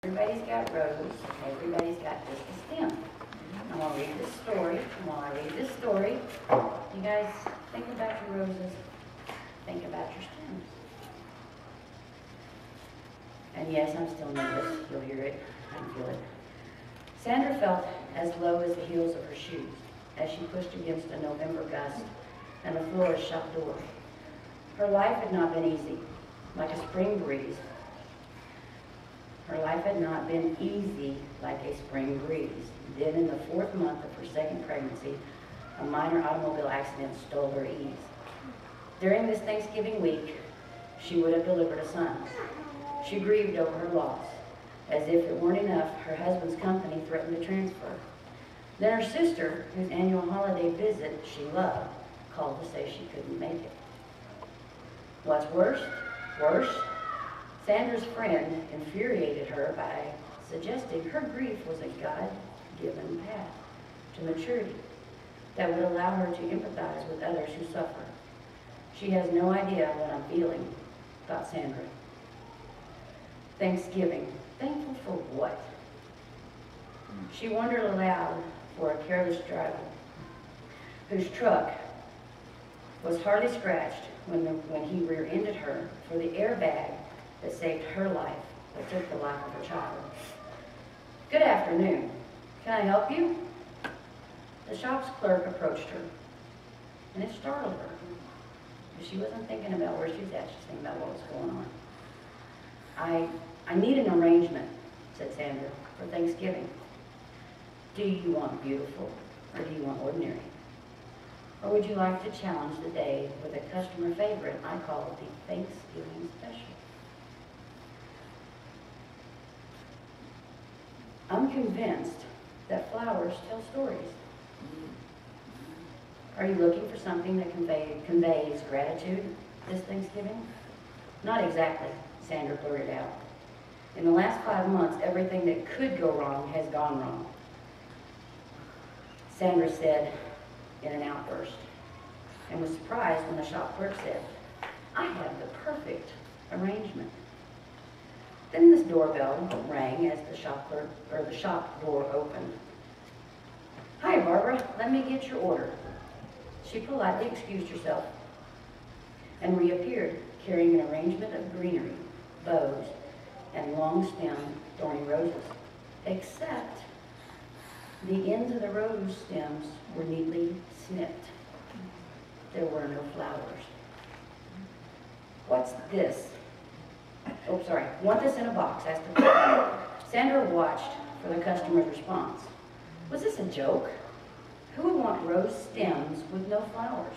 Everybody's got roses, everybody's got just a stem. I'm going to read this story. And while I read this story, you guys think about your roses, think about your stems. And yes, I'm still nervous. You'll hear it. I can feel it. Sandra felt as low as the heels of her shoes as she pushed against a November gust and the florist shop door. Her life had not been easy, like a spring breeze. Her life had not been easy like a spring breeze. Then in the 4th month of her second pregnancy, a minor automobile accident stole her ease. During this Thanksgiving week, she would have delivered a son. She grieved over her loss. As if it weren't enough, her husband's company threatened to transfer. Then her sister, whose annual holiday visit she loved, called to say she couldn't make it. What's worse, Sandra's friend infuriated her by suggesting her grief was a God-given path to maturity that would allow her to empathize with others who suffer. She has no idea what I'm feeling, thought Sandra. Thanksgiving. Thankful for what? She wondered aloud for a careless driver whose truck was hardly scratched when he rear-ended her, for the airbag that saved her life but took the life of her child. Good afternoon. Can I help you? The shop's clerk approached her, and it startled her. But she wasn't thinking about where she was at, she was thinking about what was going on. I need an arrangement, said Sandra, for Thanksgiving. Do you want beautiful, or do you want ordinary? Or would you like to challenge the day with a customer favorite I call the Thanksgiving special? I'm convinced that flowers tell stories. Are you looking for something that conveys gratitude this Thanksgiving? Not exactly, Sandra blurted out. In the last 5 months, everything that could go wrong has gone wrong, Sandra said in an outburst, and was surprised when the shop clerk said, I have the perfect arrangement. Then this doorbell rang as the shop door opened. Hi, Barbara, let me get your order. She politely excused herself and reappeared, carrying an arrangement of greenery, bows, and long-stemmed thorny roses, except the ends of the rose stems were neatly snipped. There were no flowers. What's this? Oh, sorry. Want this in a box, asked the clerk. Sandra watched for the customer's response. Was this a joke? Who would want rose stems with no flowers?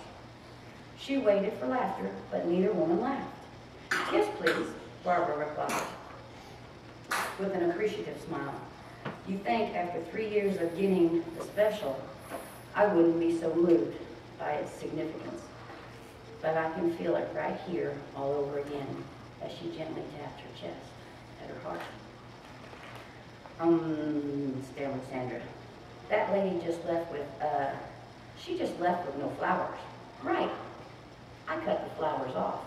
She waited for laughter, but neither woman laughed. Yes, please, Barbara replied, with an appreciative smile. You think after 3 years of getting the special, I wouldn't be so moved by its significance. But I can feel it right here all over again as she gently tapped her chest at her heart. Stammered Sandra. That lady just left with, she just left with no flowers. Right. I cut the flowers off.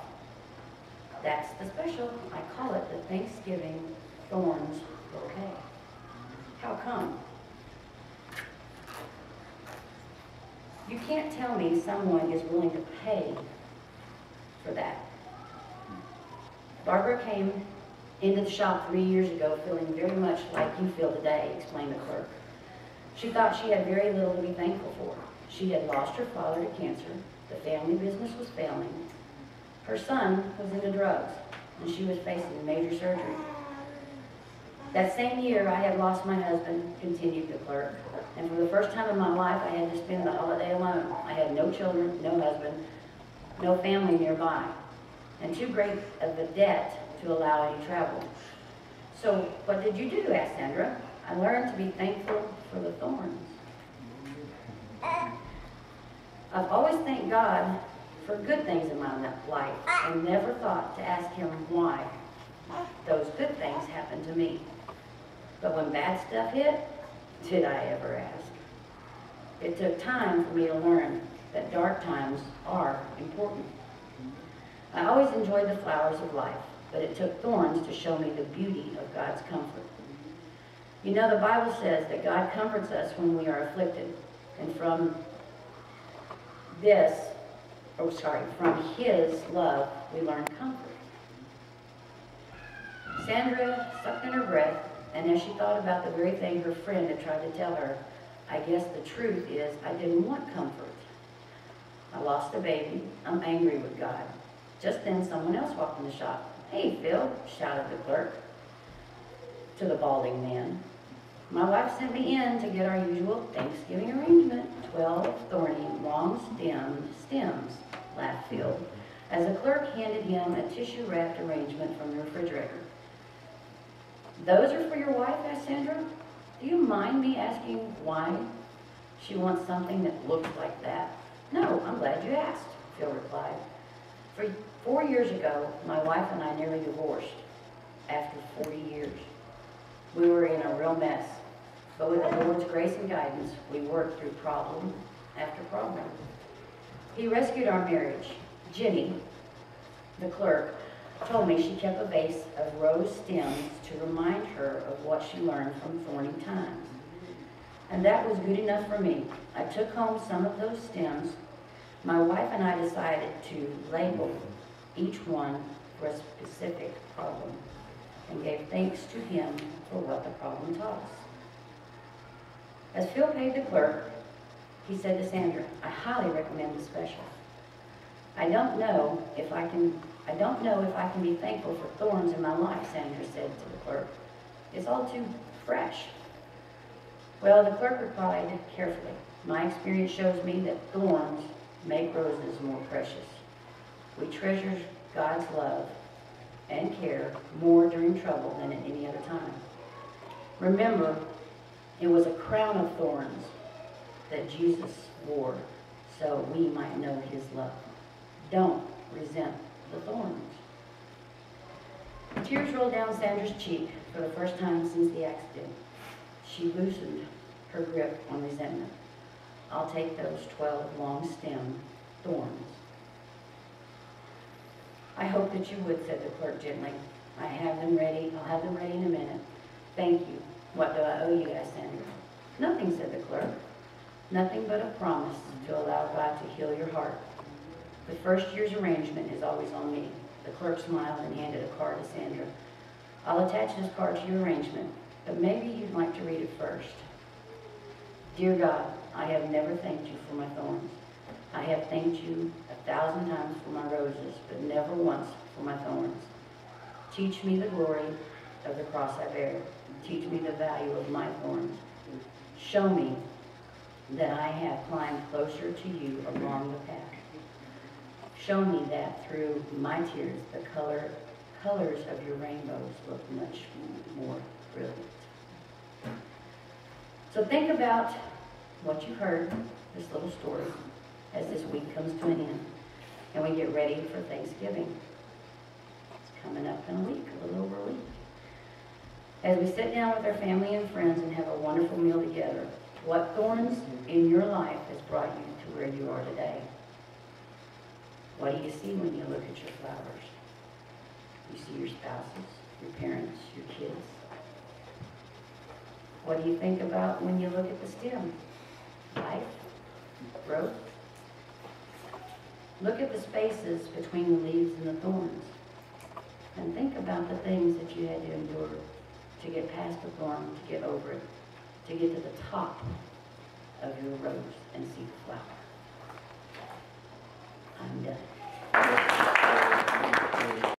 That's the special. I call it the Thanksgiving Thorns Bouquet. How come? You can't tell me someone is willing to pay for that. Barbara came into the shop 3 years ago feeling very much like you feel today, explained the clerk. She thought she had very little to be thankful for. She had lost her father to cancer, the family business was failing, her son was into drugs, and she was facing major surgery. That same year, I had lost my husband, continued the clerk, and for the first time in my life, I had to spend the holiday alone. I had no children, no husband, no family nearby, and too great of a debt to allow any travel. So, what did you do? Asked Sandra. I learned to be thankful for the thorns. I've always thanked God for good things in my life and never thought to ask him why those good things happened to me. But when bad stuff hit, did I ever ask? It took time for me to learn that dark times are important. I always enjoyed the flowers of life, but it took thorns to show me the beauty of God's comfort. You know, the Bible says that God comforts us when we are afflicted. And from His love, we learn comfort. Sandra sucked in her breath, and as she thought about the very thing her friend had tried to tell her, I guess the truth is I didn't want comfort. I lost a baby. I'm angry with God. Just then someone else walked in the shop. Hey, Phil, shouted the clerk to the balding man. My wife sent me in to get our usual Thanksgiving arrangement, 12 thorny, long-stemmed stems, laughed Phil, as the clerk handed him a tissue-wrapped arrangement from the refrigerator. Those are for your wife, asked Sandra. Do you mind me asking why she wants something that looks like that? No, I'm glad you asked, Phil replied. 4 years ago, my wife and I nearly divorced after 40 years. We were in a real mess, but with the Lord's grace and guidance, we worked through problem after problem. He rescued our marriage. Jenny, the clerk, told me she kept a vase of rose stems to remind her of what she learned from thorny times. And that was good enough for me. I took home some of those stems. My wife and I decided to label each one for a specific problem and gave thanks to Him for what the problem taught us. As Phil paid the clerk, he said to Sandra, I highly recommend the special. I don't know if I can be thankful for thorns in my life, Sandra said to the clerk. It's all too fresh. Well, the clerk replied carefully, my experience shows me that thorns make roses more precious. We treasure God's love and care more during trouble than at any other time. Remember, it was a crown of thorns that Jesus wore so we might know His love. Don't resent the thorns. Tears rolled down Sandra's cheek for the first time since the accident. She loosened her grip on resentment. I'll take those 12 long-stem thorns. I hope that you would, said the clerk gently. I'll have them ready in a minute. Thank you. What do I owe you, asked Sandra. Nothing, said the clerk. Nothing but a promise to allow God to heal your heart. The first year's arrangement is always on me. The clerk smiled and handed a card to Sandra. I'll attach this card to your arrangement, but maybe you'd like to read it first. Dear God, I have never thanked you for my thorns. I have thanked you 1,000 times for my roses, but never once for my thorns. Teach me the glory of the cross I bear. Teach me the value of my thorns. Show me that I have climbed closer to you along the path. Show me that through my tears, the colors of your rainbows look much more brilliant. So think about what you heard, this little story, as this week comes to an end, and we get ready for Thanksgiving. It's coming up in a week, a little over a week. As we sit down with our family and friends and have a wonderful meal together, what thorns in your life has brought you to where you are today? What do you see when you look at your flowers? You see your spouses, your parents, your kids. What do you think about when you look at the stem? Life, growth. Look at the spaces between the leaves and the thorns. And think about the things that you had to endure to get past the thorn, to get over it, to get to the top of your rose and see the flower. I'm done.